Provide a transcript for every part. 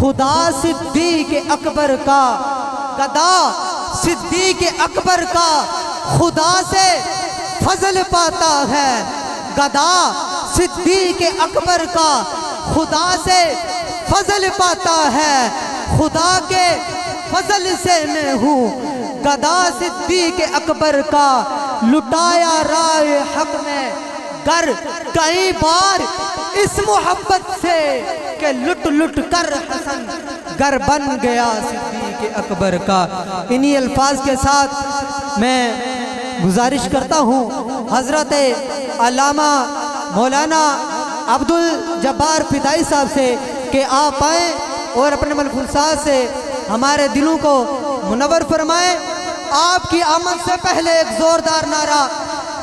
خدا صدیق اکبر کا، گدا صدیق اکبر کا خدا سے فضل پاتا ہے، گدا صدیق اکبر کا خدا سے فضل پاتا ہے، خدا کے فضل سے میں ہوں گدا صدیق اکبر کا، لٹایا رائے حق میں گر کئی بار اس محبت سے کہ لٹ لٹ کر حسن گر بن گیا صدیق اکبر کا۔ انہی الفاظ کے ساتھ میں گزارش کرتا ہوں حضرت علامہ مولانا عبدالجبار فدائی صاحب سے کہ آپ آئیں اور اپنے ملفوظات سے ہمارے دلوں کو منور فرمائیں۔ آپ کی آمد سے پہلے ایک زوردار نعرہ،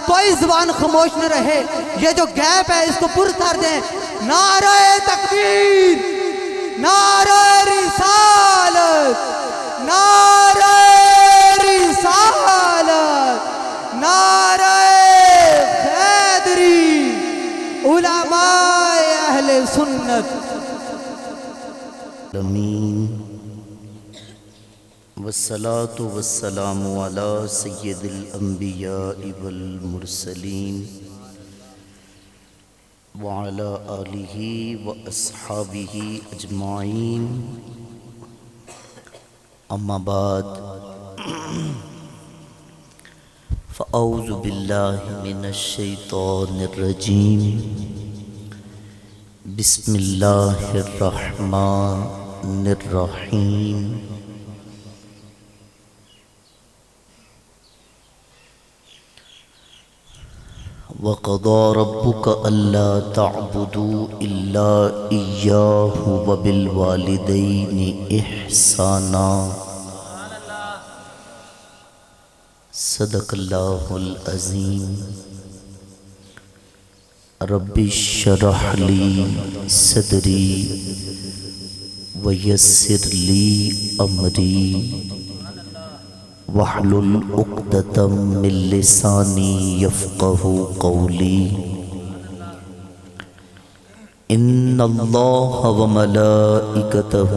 کوئی زبان خاموش نہ رہے، یہ جو گیپ ہے اس کو پر کر دیں۔ نعرہ تکبیر، نعرہ رسالت، نعرہ رسالت، نعرہ حیدری، علماء اہل سنت۔ والصلاة والسلام على سید الانبیاء والمرسلین وعلى آلہ واصحابہ اجمعین، اما بعد فاعوذ باللہ من الشیطان الرجیم، بسم اللہ الرحمن الرحیم۔ وَقَضَى رَبُّكَ أَلَّا تَعْبُدُوا إِلَّا إِيَّاهُ وَبِالْوَالِدَيْنِ إِحْسَانًا۔ صدق اللہ العظیم۔ رب اشرح لی صدری ویسر لی امری وَاحْلُلْ عُقْدَةً مِّن لِّسَانِي يَفْقَهُوا قَوْلِي۔ إِنَّ اللَّهَ وَمَلَائِكَتَهُ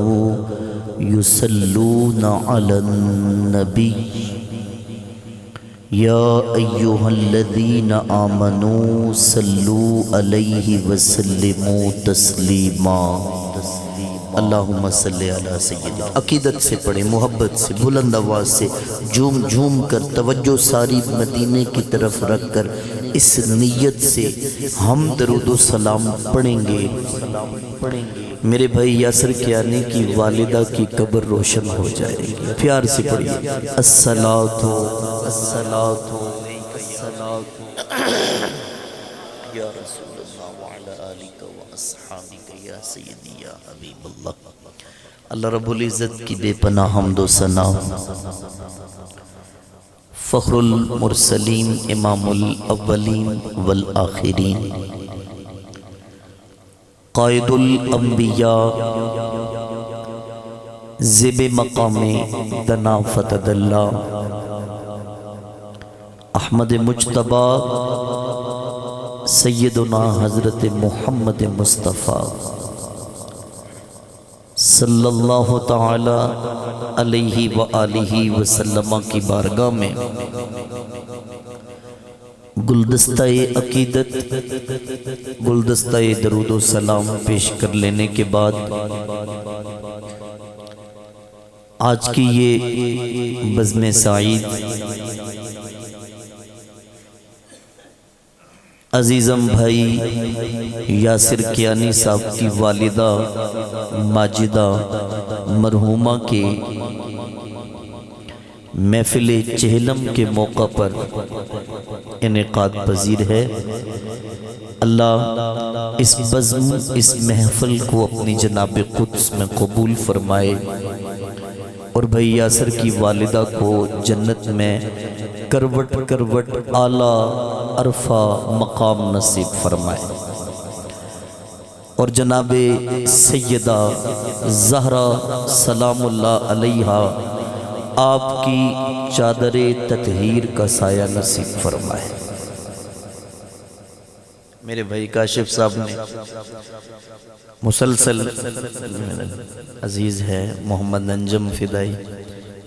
يُصَلُّونَ عَلَى النَّبِيِّ يَا أَيُّهَا الَّذِينَ آمَنُوا صَلُّوا عَلَيْهِ وَسَلِّمُوا تَسْلِيمًا۔ اللہم صلی علی سیدنا۔ عقیدت سے پڑھیں، محبت سے، بلند آواز سے، جھوم جھوم کر، توجہ ساری مدینے کی طرف رکھ کر اس نیت سے ہم درود و سلام پڑھیں گے۔ میرے بھائی یاسر کیانی کی والدہ کی قبر روشن ہو جائے گی۔ پیار سے پڑھیے، الصلاۃ الصلاۃ یا رسول اللہ وعلی آلک واصحابک یا سیدی یا حبیب اللہ۔ اللہ رب العزت کی بے پناہ حمد و ثنا، فخر المرسلین، امام الاولین والآخرین، قائد الانبیاء، زیب مقام دنا فتد اللہ، احمد مجتبی سیدنا حضرت محمد مصطفیٰ صلی اللہ تعالی علیہ وآلہ وسلم کی بارگاہ میں گلدستہ عقیدت، گلدستہ درود و سلام پیش کر لینے کے بعد آج کی یہ بزم سعید عزیزم بھائی یاسر کیانی صاحب کی والدہ ماجدہ مرحومہ کے محفل چہلم کے موقع پر انعقاد پذیر ہے۔ اللہ اس بزم، اس محفل کو اپنی جناب قدس میں قبول فرمائے اور بھائی یاسر کی والدہ کو جنت میں کروٹ کروٹ اعلیٰ عرفہ مقام نصیب فرمائے، اور جناب سیدہ زہرا سلام اللہ علیہ آپ کی چادر تطہیر کا سایہ نصیب فرمائے۔ میرے بھائی کاشف صاحب نے مسلسل عزیز ہے محمد انجم فدائی،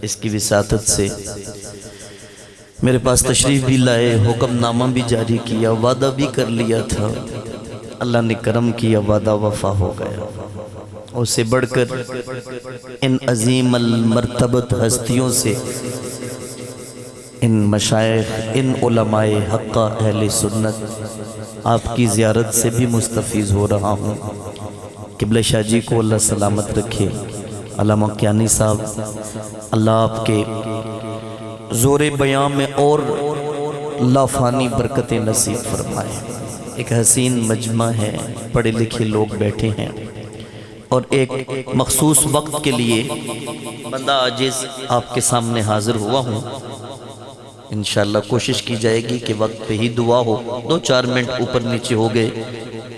اس کی وساطت سے میرے پاس تشریف بھی لائے، حکم نامہ بھی جاری کیا، وعدہ بھی کر لیا تھا، اللہ نے کرم کیا، وعدہ وفا ہو گیا۔ اور سے بڑھ کر ان عظیم المرتبت ہستیوں سے، ان مشائخ، ان علماء حقہ اہل سنت، آپ کی زیارت سے بھی مستفیض ہو رہا ہوں۔ قبلہ شاہ جی کو اللہ سلامت رکھے، علامہ کیانی صاحب اللہ آپ کے زور بیان میں اور لافانی برکتیں نصیب فرمائے۔ ایک حسین مجمع ہے، پڑھے لکھے لوگ بیٹھے ہیں، اور ایک مخصوص وقت کے لیے بندہ عاجز آپ کے سامنے حاضر ہوا ہوں۔ انشاءاللہ کوشش کی جائے گی کہ وقت پہ ہی دعا ہو، 2-4 منٹ اوپر نیچے ہو گئے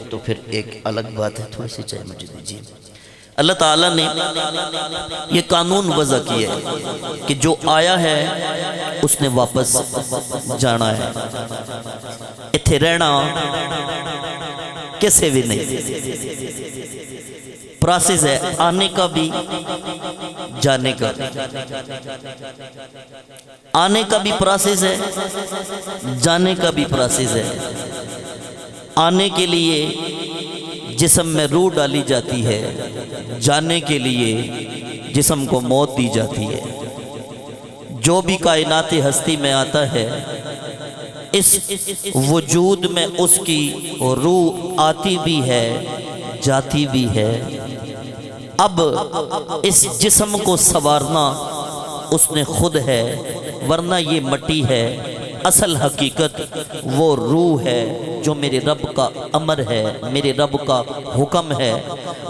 تو پھر ایک الگ بات ہے، تھوڑی سی چائے مجھے دیجیے۔ اللہ تعالیٰ نے یہ قانون وضع کیا ہے کہ جو آیا ہے اس نے واپس جانا ہے، اتھے رہنا کسے بھی نہیں۔ پروسیس ہے آنے کا بھی جانے کا، آنے کا بھی پروسیس ہے، جانے کا بھی پروسیس ہے۔ آنے کے لیے جسم میں روح ڈالی جاتی ہے، جانے کے لیے جسم کو موت دی جاتی ہے۔ جو بھی کائنات ہستی میں آتا ہے، اس وجود میں اس کی روح آتی بھی ہے، جاتی بھی ہے۔ اب اس جسم کو سنوارنا اس نے خود ہے، ورنہ یہ مٹی ہے۔ اصل حقیقت وہ روح ہے جو میرے رب کا امر ہے، میرے رب کا حکم ہے،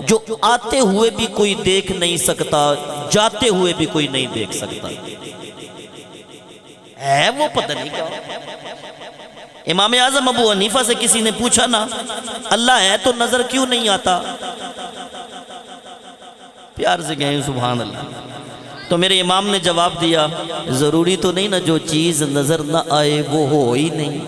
جو آتے ہوئے بھی کوئی دیکھ نہیں سکتا، جاتے ہوئے بھی کوئی نہیں دیکھ سکتا ہے۔ وہ پتہ نہیں کیا۔ امام اعظم ابو حنیفہ سے کسی نے پوچھا نا، اللہ ہے تو نظر کیوں نہیں آتا؟ پیار سے کہیں سبحان اللہ۔ تو میرے امام نے جواب دیا، ضروری تو نہیں نا جو چیز نظر نہ آئے وہ ہو ہی نہیں۔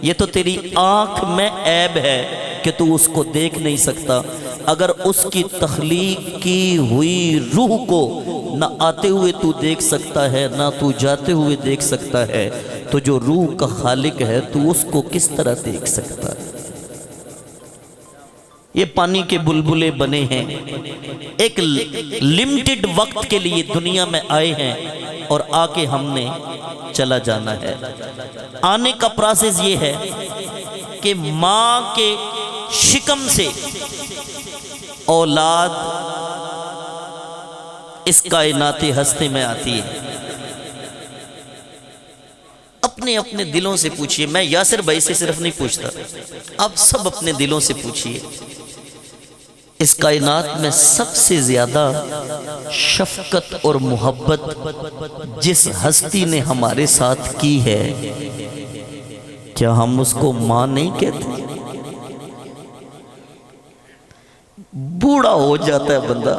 یہ تو تیری آنکھ میں عیب ہے کہ تو اس کو دیکھ نہیں سکتا۔ اگر اس کی تخلیق کی ہوئی روح کو نہ آتے ہوئے تو دیکھ سکتا ہے، نہ تو جاتے ہوئے دیکھ سکتا ہے، تو جو روح کا خالق ہے تو اس کو کس طرح دیکھ سکتا ہے؟ یہ پانی کے بلبلے بنے ہیں، ایک لمیٹڈ وقت کے لیے دنیا میں آئے ہیں، اور آ کے ہم نے چلا جانا ہے۔ آنے کا پروسیس یہ ہے کہ ماں کے شکم سے اولاد اس کائنات ہستی میں آتی ہے۔ اپنے اپنے دلوں سے پوچھئے، میں یاسر بھائی سے صرف نہیں پوچھتا، آپ سب اپنے دلوں سے پوچھئے، اس کائنات میں سب سے زیادہ شفقت اور محبت جس ہستی نے ہمارے ساتھ کی ہے، کیا ہم اس کو ماں نہیں کہتے؟ بوڑھا ہو جاتا ہے بندہ،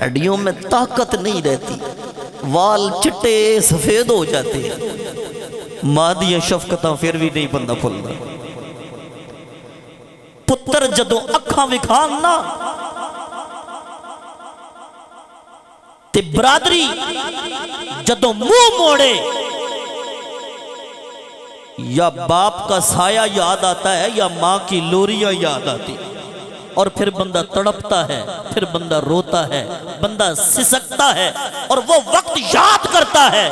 ہڈیوں میں طاقت نہیں رہتی، وال چٹے سفید ہو جاتے ہیں، ماں دیا شفقتاں پھر بھی نہیں بندہ پھلتا۔ پتر جدوں اکھاں وکھانا تے برادری جدوں منہ موڑے، یا باپ کا سایہ یاد آتا ہے یا ماں کی لوریاں یاد آتی، اور پھر بندہ تڑپتا ہے، پھر بندہ روتا ہے، بندہ سسکتا ہے، اور وہ وقت یاد کرتا ہے،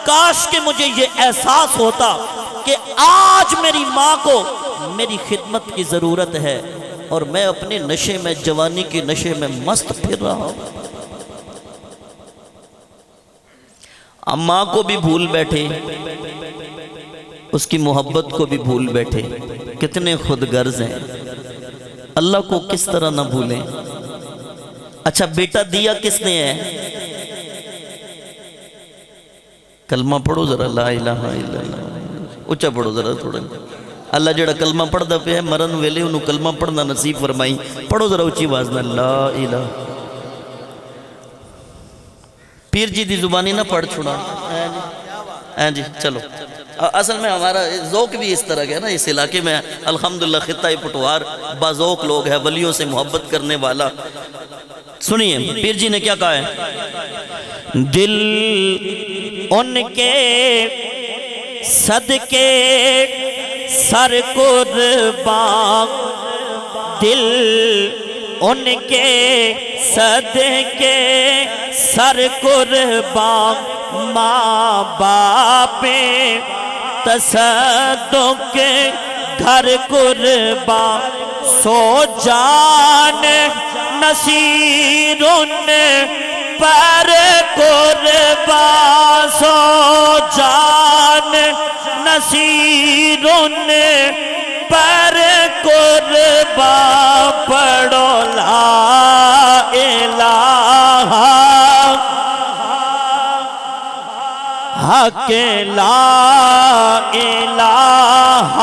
کاش کہ مجھے یہ احساس ہوتا کہ آج میری ماں کو میری خدمت کی ضرورت ہے، اور میں اپنے نشے میں، جوانی کے نشے میں مست پھر رہا ہوں۔ ماں کو بھی بھول بیٹھے، اس کی محبت کو بھی بھول بیٹھے، کتنے خود غرض ہیں، اللہ کو کس طرح نہ بھولیں۔ اچھا بیٹا دیا کس نے ہے؟ کلمہ پڑھو ذرا، لا الہ الا اللہ، اچھا پڑھو ذرا تھوڑا۔ اللہ جڑا کلمہ پڑھدا پیا ہے، مرن ویلے انہوں کلمہ پڑھنا نصیب فرمائی، پڑھو ذرا اچھی آواز نہ، لا الہ۔ پیر جی دی زبانی نہ پڑھ چھوڑا، ہاں جی چلو۔ اصل میں ہمارا ذوق بھی اس طرح ہے نا، اس علاقے میں الحمدللہ خطہ پٹوار باذوق لوگ ہے، ولیوں سے محبت کرنے والا. سنیے پیر جی نے کیا کہا ہے. دل ان کے صدقے سر قربان، دل ان کے صدقے سر قربان، ماں باپ تصدق گھر قربان، سو جان نصیر پر قربان، سو جان نصیر پر قربان، پڑھو لا الہ حق لا الہ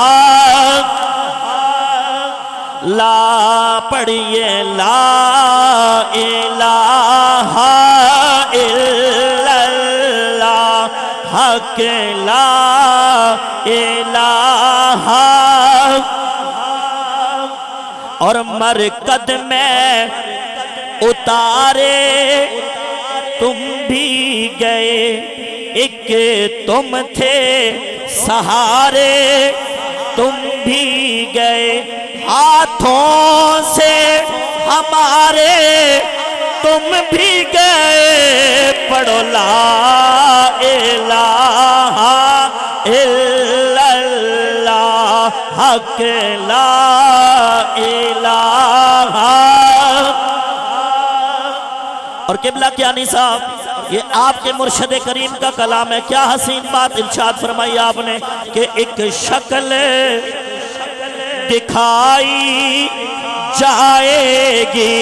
لا، پڑھئے لا الہ الا اللہ، حق لا الہ. اور مرکد میں اتارے تم بھی گئے، ایک تم تھے سہارے تم بھی گئے، ہاتھوں سے ہمارے تم بھی گئے، پڑھو لا الہ الا اللہ، حق لا الہ. اور قبلہ کیانی صاحب یہ آپ کے مرشد کریم کا کلام ہے. کیا حسین بات ارشاد فرمائی آپ نے کہ ایک شکل دکھائی جائے گی،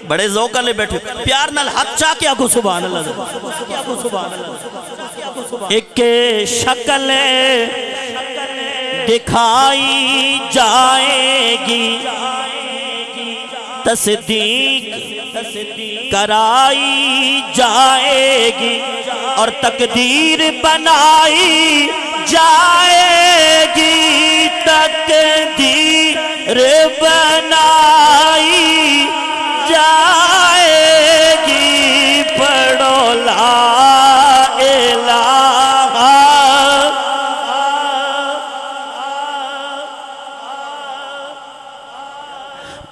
بڑے ذوق والے بیٹھے پیار نال ہاتھ چاہ کے آگو سبحان اللہ. ایک شکل دکھائی جائے گی، تصدیق کرائی جائے گی، اور تقدیر بنائی جائے گی، تقدیر بنائی جائے گی، پڑھو لا الہ.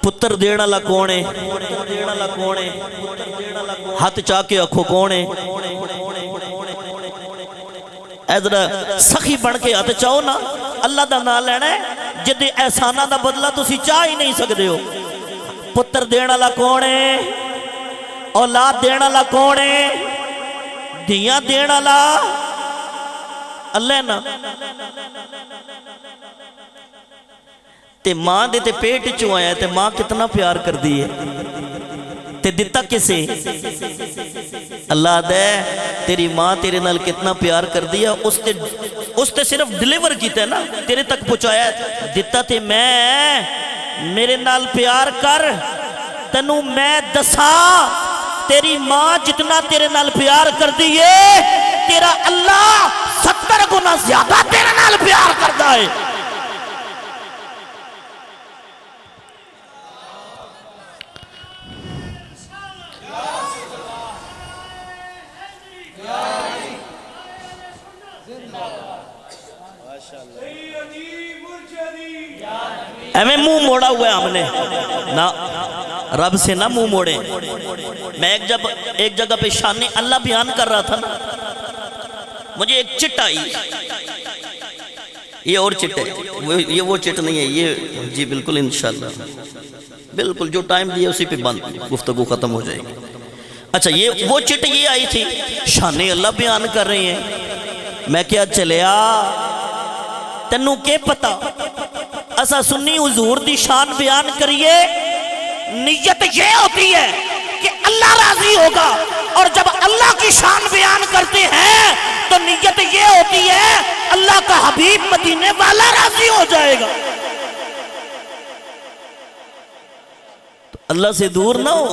پتر دینا لا کونے، ہاتھ چاہ کے اکھو کونے، اے ذرا سخی بن کے ہاتھ چاہو نا، اللہ دا نام لینا ہے جدے احسانہ دا بدلہ تسی چاہ ہی نہیں سکتے ہو. پتر دینا لا کونے، اولاد دینا لا کونے، دیاں دینا لا اللہ نا. تے ماں دے تے پیٹ چوں آیا تے ماں کتنا پیار کر دی ہے، تے دیتا کسے اللہ دے. تیری ماں تیرے نال کتنا پیار کر دیا، اس تے صرف ڈیلیور کیتا ہے نا، تیرے تک پہنچایا ہے. دیتا تے میں میرے نال پیار کر، تنو میں دساں تیری ماں جتنا تیرے نال پیار کر دیئے، تیرا اللہ 70 گنا زیادہ تیرے نال پیار کر دائے. ایویں منہ موڑا ہوا ہے ہم نے نا، رب سے نہ منہ موڑے. میں ایک جگہ پہ شان اللہ بیان کر رہا تھا نا، مجھے ایک چٹ آئی، یہ اور چٹ ہے، یہ وہ چٹ نہیں ہے یہ جی بالکل انشاءاللہ بالکل جو ٹائم دیا اسی پہ بند گفتگو ختم ہو جائے گی. اچھا یہ وہ چٹ یہ آئی تھی، شان اللہ بیان کر رہی ہیں. میں کیا چلیا تنوں کے پتا اسا سنی حضور دی شان بیان کریے، نیت یہ ہوتی ہے کہ اللہ راضی ہوگا، اور جب اللہ کی شان بیان کرتے ہیں تو نیت یہ ہوتی ہے اللہ کا حبیب مدینے والا راضی ہو جائے گا. تو اللہ سے دور نہ ہو،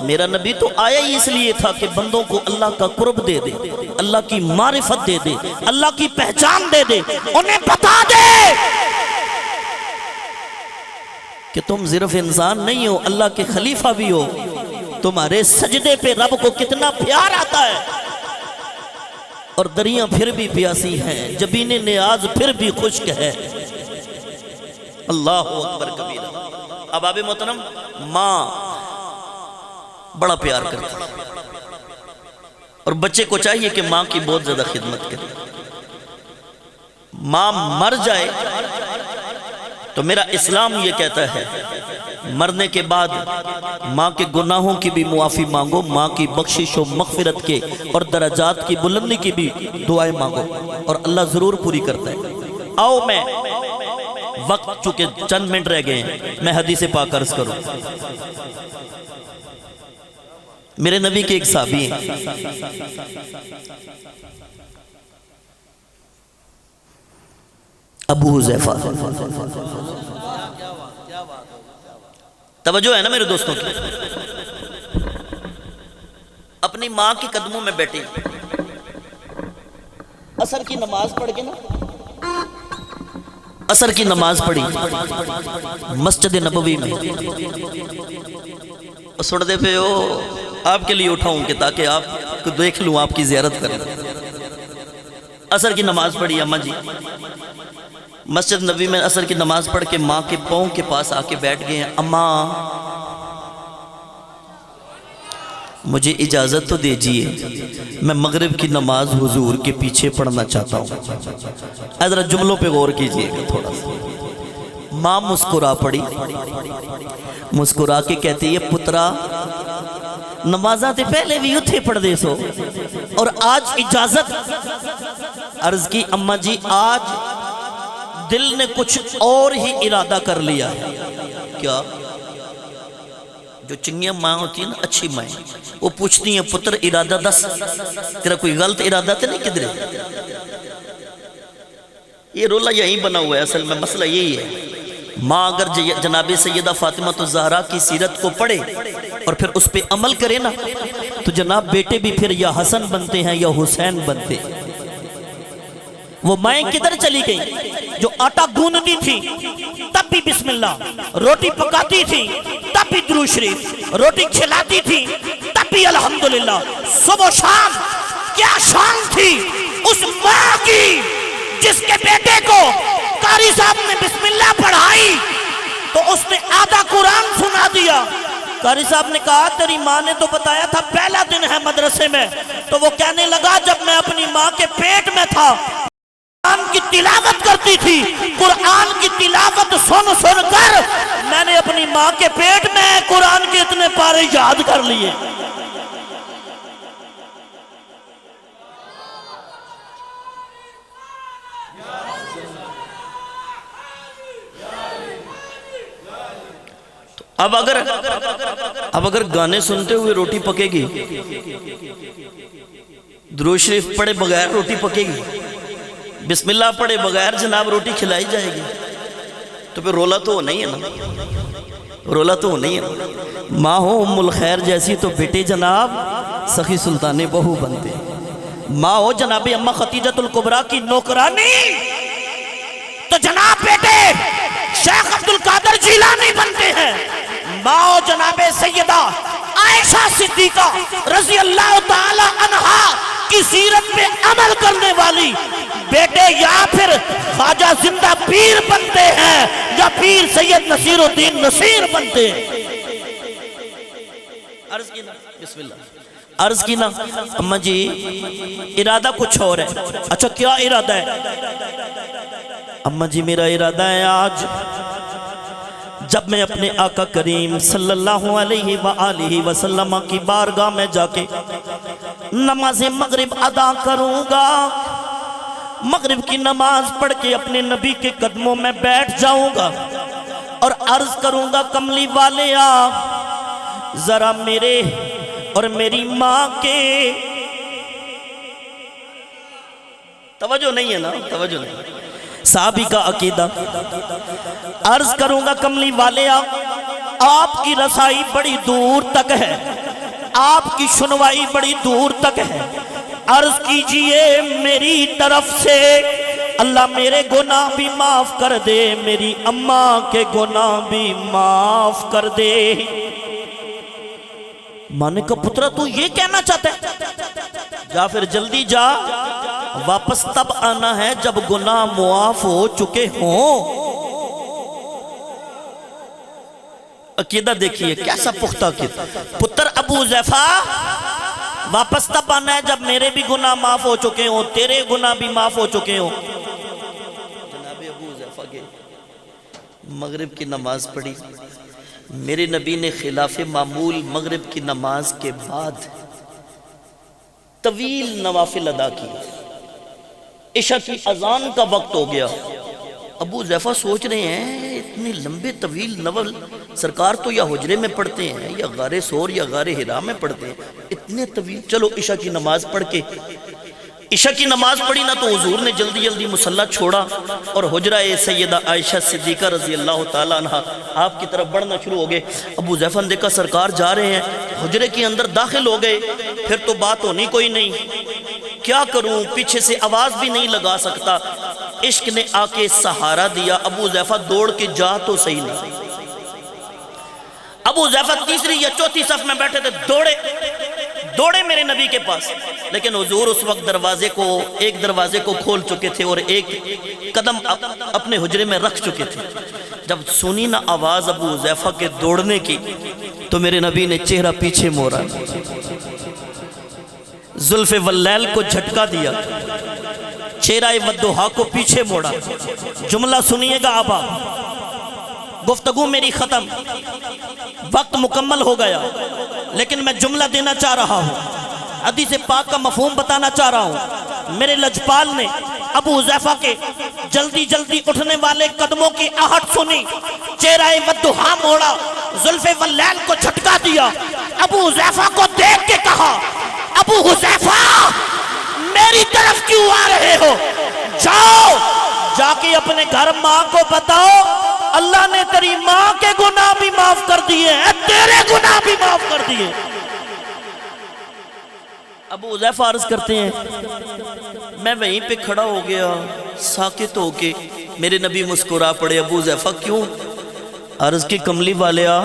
میرا نبی تو آیا ہی اس لیے تھا کہ بندوں کو اللہ کا قرب دے دے، اللہ کی معرفت دے دے، اللہ کی پہچان دے دے، انہیں بتا دے کہ تم صرف انسان نہیں ہو، اللہ کے خلیفہ بھی ہو، تمہارے سجدے پہ رب کو کتنا پیار آتا ہے، اور دریاں پھر بھی پیاسی ہیں، جبین نیاز پھر بھی خشک ہے۔ اللہ اکبر کبیرہ۔ اب آب محترم، ماں بڑا پیار کرتی ہے اور بچے کو چاہیے کہ ماں کی بہت زیادہ خدمت کرے۔ ماں مر جائے تو میرا اسلام یہ کہتا ہے مرنے کے بعد ماں کے گناہوں کی بھی معافی مانگو، ماں کی بخشش و مغفرت کے اور درجات کی بلندی کی بھی دعائیں مانگو، اور اللہ ضرور پوری کرتا ہے۔ آؤ میں وقت چونکہ چند منٹ رہ گئے ہیں، میں حدیث پاک عرض کروں۔ میرے نبی کے ایک صحابی ہیں، ابو حذیفہ۔ توجہ ہے نا میرے دوستوں کی؟ اپنی ماں کے قدموں میں بیٹھے، عصر کی نماز پڑھ کے نا، عصر کی نماز پڑھی مسجد نبوی میں، سڑتے پہ ہو آپ کے لیے اٹھاؤں کہ تاکہ آپ کو دیکھ لوں، آپ کی زیارت کریں۔ عصر کی نماز پڑھی اماں جی، مسجد نبوی میں عصر کی نماز پڑھ کے ماں کے پاؤں کے پاس آ کے بیٹھ گئے ہیں۔ اماں مجھے اجازت تو دیجئے، میں مغرب کی نماز حضور کے پیچھے پڑھنا چاہتا ہوں۔ ذرا جملوں پہ غور کیجئے گا تھوڑا سا۔ ماں مسکرا پڑی، مسکرا کے کہتی ہے پترا نمازاں تے پہلے بھی اتھے پڑھ دے سو، اور آج اجازت؟ عرض کی اماں جی آج دل نے کچھ اور ہی ارادہ کر لیا ہے۔ کیا؟ جو چنگیاں ماں ہوتی ہیں نا، اچھی ماں، وہ پوچھتی ہیں پتر ارادہ دس، تیرا کوئی غلط ارادہ تو نہیں کدھرے؟ یہ رولا یہیں بنا ہوا ہے، اصل میں مسئلہ یہی ہے۔ ماں اگر جناب سیدہ فاطمہ الزہرا کی سیرت کو پڑھے اور پھر اس پہ عمل کرے نا، تو جناب بیٹے بھی پھر یا حسن بنتے ہیں یا حسین بنتے ہیں۔ وہ مائیں کدھر چلی گئی جو آٹا گوندتی تھی تب بھی بسم اللہ، روٹی پکاتی تھی تب بھی درود شریف، روٹی کھلاتی تھی تب بھی الحمدللہ، صبح و شام کیا شان تھی اس ماں کی جس کے بیٹے کو قاری صاحب نے بسم اللہ پڑھائی تو اس نے آدھا قرآن سنا دیا۔ قاری صاحب نے کہا تیری ماں نے تو بتایا تھا پہلا دن ہے مدرسے میں، تو وہ کہنے لگا جب میں اپنی ماں کے پیٹ میں تھا قرآن کی تلاوت کرتی تھی، قرآن کی تلاوت سن سن کر میں نے اپنی ماں کے پیٹ میں قرآن کے اتنے پارے یاد کر لیے۔ اب اگر گانے سنتے ہوئے روٹی پکے گی، درود شریف پڑھے بغیر روٹی پکے گی، بسم اللہ پڑھے بغیر جناب روٹی کھلائی جائے گی، تو پھر رولا تو نہیں ہے نا، رولا تو نہیں ہے نا۔ ماں ہو ام الخیر جیسی تو بیٹے جناب سخی سلطان بہو بنتے، ماں ہو جناب اماں خدیجہ الکبریٰ کی نوکرانی تو جناب بیٹے شیخ عبدالقادر جیلانی بنتے ہیں، ماں ہو جناب سیدہ عائشہ صدیقہ رضی اللہ تعالی عنہا کی سیرت پہ عمل کرنے والی بیٹے یا پھر خواجہ زندہ پیر بنتے ہیں یا پیر سید نصیر الدین نصیر بنتے ہیں۔ عرض کی نا بسم اللہ، عرض کی نا اماں جی ارادہ کچھ اور ہے۔ اچھا کیا ارادہ ہے؟ اماں جی میرا ارادہ ہے آج جب میں اپنے آقا کریم صلی اللہ علیہ وآلہ وسلم کی بارگاہ میں جا کے نماز مغرب ادا کروں گا، مغرب کی نماز پڑھ کے اپنے نبی کے قدموں میں بیٹھ جاؤں گا اور عرض کروں گا کملی والے آپ ذرا میرے اور میری ماں کے، توجہ نہیں ہے نا، توجہ نہیں، صحابی کا عقیدہ، عرض کروں گا کملی والے آپ کی رسائی بڑی دور تک ہے، آپ کی سنوائی بڑی دور تک ہے، عرض کیجئے میری طرف سے اللہ میرے گناہ بھی معاف کر دے، میری اماں کے گناہ بھی معاف کر دے۔ ماں نے کہا پترا تو یہ کہنا چاہتا ہے؟ جا پھر جلدی جا، واپس تب آنا ہے جب گناہ معاف ہو چکے ہوں۔ عقیدہ دیکھیے کیسا پختہ عقیدہ۔ پتر ابو حذیفہ واپس تب آنا ہے جب میرے بھی گناہ معاف ہو چکے ہوں، تیرے گناہ بھی معاف ہو چکے ہوں۔ جناب ابو حذیفہ کے مغرب کی نماز پڑھی، میرے نبی نے خلاف معمول مغرب کی نماز کے بعد طویل نوافل ادا کی۔ عشاء کی اذان کا وقت ہو گیا، ابو حذیفہ سوچ رہے ہیں اتنے لمبے طویل نوافل سرکار تو یا حجرے میں پڑھتے ہیں یا غار سور یا غار حرا میں پڑھتے ہیں، اتنے طویل۔ چلو عشاء کی نماز پڑھ کے، عشاء کی نماز پڑھی نا تو حضور نے جلدی جلدی مصلی چھوڑا اور حجرہ سیدہ عائشہ صدیقہ رضی اللہ تعالیٰ عنہ آپ کی طرف بڑھنا شروع ہو گئے۔ ابو حذیفہ نے دیکھا سرکار جا رہے ہیں، حجرے کے اندر داخل ہو گئے، پھر تو بات ہونی کوئی نہیں، کیا کروں، پیچھے سے آواز بھی نہیں لگا سکتا۔ عشق نے آ کے سہارا دیا، ابو حذیفہ دوڑ کے جا تو صحیح نہیں۔ ابو حذیفہ تیسری یا چوتھی صف میں بیٹھے تھے، دوڑے میرے نبی کے پاس، لیکن حضور اس وقت ایک دروازے کو کھول چکے تھے اور ایک قدم اپنے حجرے میں رکھ چکے تھے۔ جب سنی نا آواز ابو حذیفہ کے دوڑنے کی تو میرے نبی نے چہرہ پیچھے موڑا، زلف واللیل کو جھٹکا دیا، چہرہ والضحیٰ کو پیچھے موڑا۔ جملہ سنیے گا آبا، گفتگو میری ختم، وقت مکمل ہو گیا، لیکن میں جملہ دینا چاہ رہا ہوں، حدیث پاک کا مفہوم بتانا چاہ رہا ہوں۔ میرے لجپال نے ابو حذیفہ کے جلدی جلدی اٹھنے والے قدموں کی آہٹ سنی، چہرہ والضحیٰ موڑا، زلف واللیل کو جھٹکا دیا، ابو حذیفہ کو دیکھ کے کہا ابو حذیفہ میری طرف کیوں آ رہے ہو؟ جاؤ جا کے اپنے گھر ماں کو بتاؤ اللہ نے تیری ماں کے گناہ بھی معاف کر دیے ہیں، تیرے گناہ بھی معاف کر دیے۔ ابو حذیفہ عرض کرتے ہیں میں وہیں پہ کھڑا ہو گیا، ساکت ہو کے میرے نبی مسکرا پڑے۔ ابو حذیفہ کیوں؟ عرض کی کملی والیا،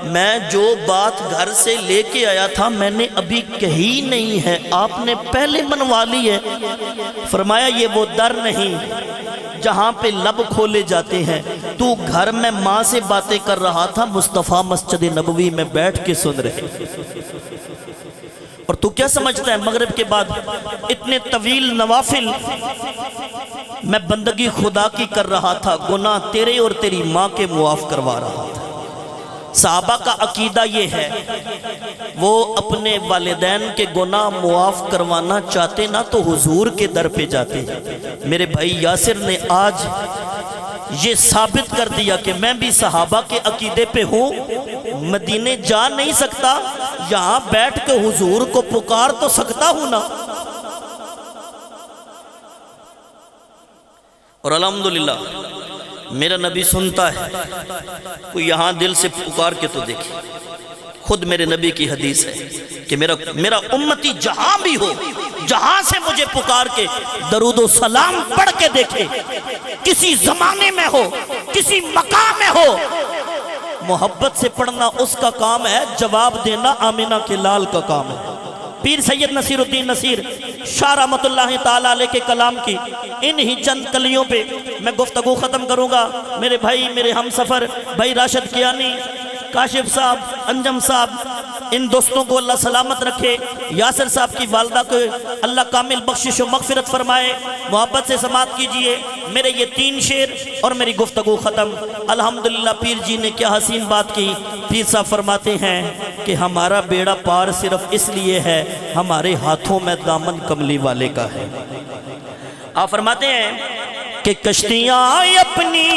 میں جو بات گھر سے لے کے آیا تھا میں نے ابھی کہی نہیں ہے، آپ نے پہلے منوا لی ہے۔ فرمایا یہ وہ در نہیں جہاں پہ لب کھولے جاتے ہیں، تو گھر میں ماں سے باتیں کر رہا تھا، مصطفیٰ مسجد نبوی میں بیٹھ کے سن رہے، اور تو کیا سمجھتا ہے مغرب کے بعد اتنے طویل نوافل میں بندگی خدا کی کر رہا تھا، گناہ تیرے اور تیری ماں کے معاف کروا رہا تھا۔ صحابہ کا عقیدہ یہ ہے، وہ اپنے والدین کے گناہ معاف کروانا چاہتے نہ تو حضور کے در پہ جاتے۔ میرے بھائی یاسر نے آج یہ ثابت کر دیا کہ میں بھی صحابہ کے عقیدے پہ ہوں، مدینے جا نہیں سکتا، یہاں بیٹھ کے حضور کو پکار تو سکتا ہوں نا۔ اور الحمدللہ میرا نبی سنتا ہے، کوئی یہاں دل سے پکار کے تو دیکھے، خود میرے نبی کی حدیث ہے کہ میرا امتی جہاں بھی ہو، جہاں سے مجھے پکار کے درود و سلام پڑھ کے دیکھے، کسی زمانے میں ہو، کسی مقام میں ہو، محبت سے پڑھنا اس کا کام ہے، جواب دینا آمینہ کے لال کا کام ہے۔ پیر سید نصیر الدین نصیر شاہ رحمت اللہ تعالیٰ علیہ کے کلام کی انہی چند کلیوں پہ میں گفتگو ختم کروں گا۔ میرے بھائی، میرے ہم سفر بھائی راشد کیانی، کاشف صاحب، انجم صاحب، ان دوستوں کو اللہ سلامت رکھے، یاسر صاحب کی والدہ کو اللہ کامل بخشش و مغفرت فرمائے، محبت سے سماعت کیجئے میرے یہ 3 شعر اور میری گفتگو ختم۔ الحمدللہ پیر جی نے کیا حسین بات کی۔ پیر صاحب فرماتے ہیں کہ ہمارا بیڑا پار صرف اس لیے ہے ہمارے ہاتھوں میں دامن کملی والے کا ہے۔ آپ فرماتے ہیں کہ کشتیاں اپنی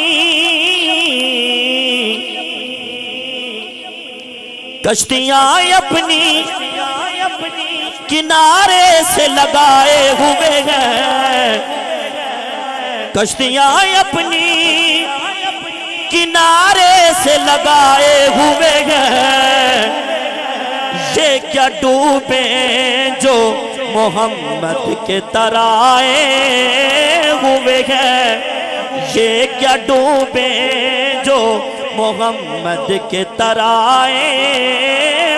کنارے سے لگائے ہوئے ہیں، کشتیاں اپنی کنارے سے لگائے ہوئے ہیں، یہ کیا ڈوبیں جو محمد کے ترائے ہوئے ہیں، یہ کیا ڈوبیں جو محمد کے ترائے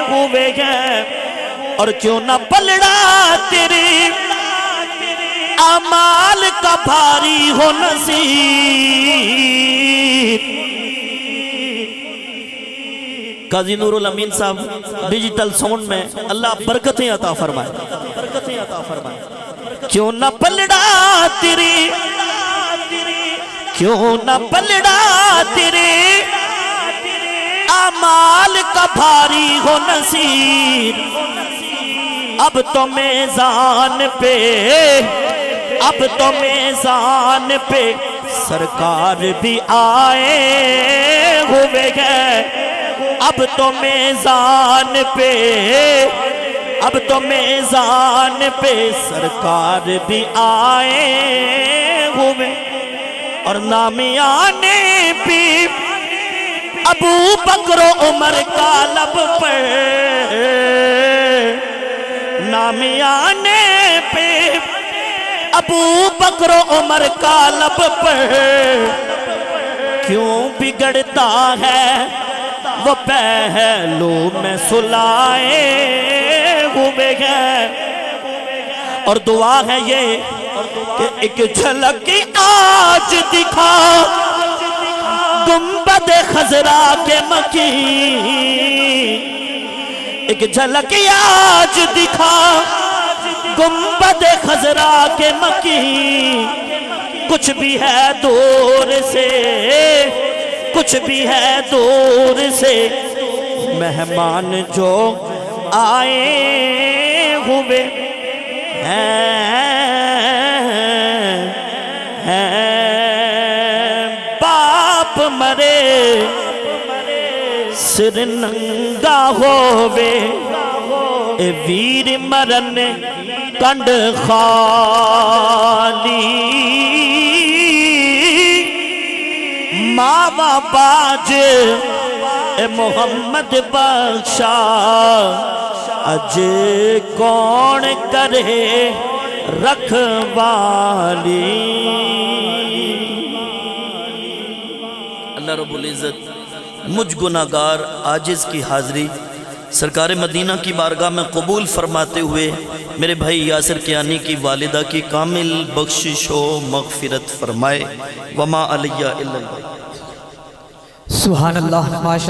ہوئے ہیں، اور کیوں نہ پلڑا تیری اعمال کا بھاری ہو نصیب۔ قاضی نور الامین صاحب ڈیجیٹل ساؤنڈ میں اللہ برکتیں عطا فرمائے۔ کیوں نہ پلڑا تیری، کیوں نہ پلڑا تیری اعمال کا بھاری ہو نصیب، اب تو میزان پہ، اب تو میزان پہ سرکار بھی آئے ہوئے ہیں، اب تو میزان پہ، اب تو میزان پہ سرکار بھی آئے ہوئے، اور نام آنے بھی ابو بکر و عمر کا لب پر، نام آنے پہ ابو بکر و عمر کا لب پر، کیوں بگڑتا ہے وہ پہلو میں سلائے ہوئے ہیں، اور دعا ہے یہ کہ ایک جھلک آج دکھا گنبد خضرا کے مکین، ایک جھلک آج دکھا گنبد خضرا کے مکین، کچھ بھی ہے دور سے، کچھ بھی ہے دور سے مہمان جو آئے ہوئے ہیں، باپ مرے سر ننگا ہووے، اے ویر مرن کنڈ خالی، ماوا باج اے محمد بخشا، اج کون کرے رکھوالی۔ اللہ رب العزت مجھ گناہگار عاجز کی حاضری سرکار مدینہ کی بارگاہ میں قبول فرماتے ہوئے میرے بھائی یاسر کیانی کی والدہ کی کامل بخشش و مغفرت فرمائے۔ وما علیہ الا اللہ۔ سبحان اللہ، ماشاء